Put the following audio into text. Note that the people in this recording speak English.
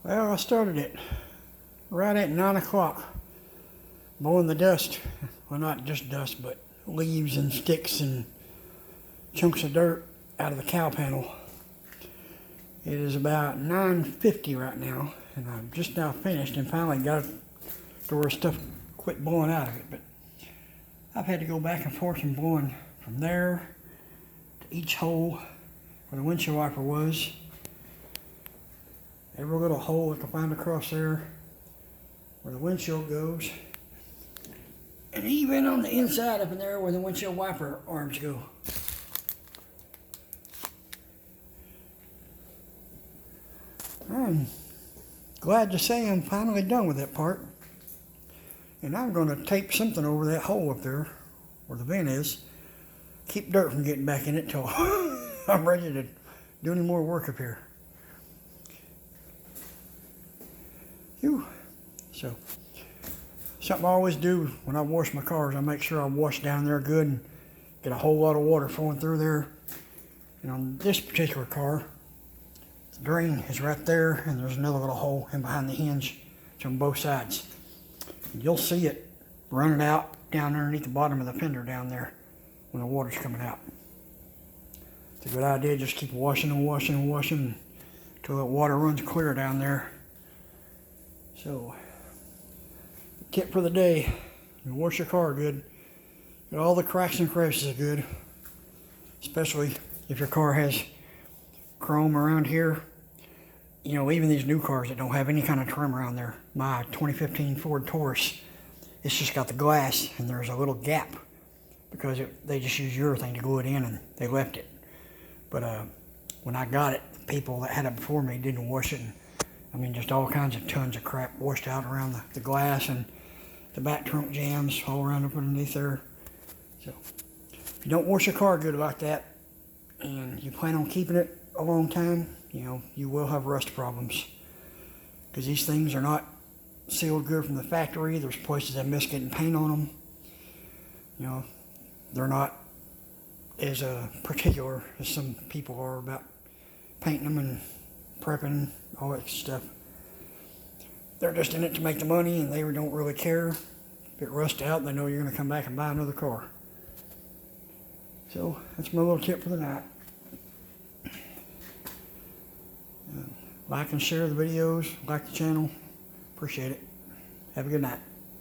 Well, I started it right at 9 o'clock, blowing the dust. Well, not just dust, but leaves and sticks and chunks of dirt out of the cow panel. It is about 9:50 right now, and I've just now finished and finally got it to where stuff quit blowing out of it. But I've had to go back and forth and blowing from there to each hole where the windshield wiper was. Every little hole I can find across there where the windshield goes. And even on the inside up in there where the windshield wiper arms go. I'm glad to say I'm finally done with that part. And I'm going to tape something over that hole up there where the vent is. Keep dirt from getting back in it till I'm ready to do any more work up here. Phew. So, something I always do when I wash my cars, I make sure I wash down there good and get a whole lot of water flowing through there. And on this particular car, the drain is right there, and there's another little hole in behind the hinge. It's on both sides. And you'll see it running out down underneath the bottom of the fender down there when the water's coming out. It's a good idea, just keep washing and washing and washing until the water runs clear down there. So, tip for the day, you wash your car good. Get all the cracks and crevices good, especially if your car has chrome around here. You know, even these new cars that don't have any kind of trim around there. My 2015 Ford Taurus, it's just got the glass and there's a little gap because they just used urethane to glue it in and they left it. But when I got it, people that had it before me didn't wash it. And, I mean, just all kinds of tons of crap washed out around the glass and the back trunk jams all around up underneath there. So, if you don't wash your car good like that and you plan on keeping it a long time, you know, you will have rust problems. Because these things are not sealed good from the factory. There's places that miss getting paint on them. You know, they're not as particular as some people are about painting them and prepping, all that stuff. They're just in it to make the money and they don't really care. If it rusts out, they know you're going to come back and buy another car. So, that's my little tip for the night. Like and share the videos, like the channel. Appreciate it. Have a good night.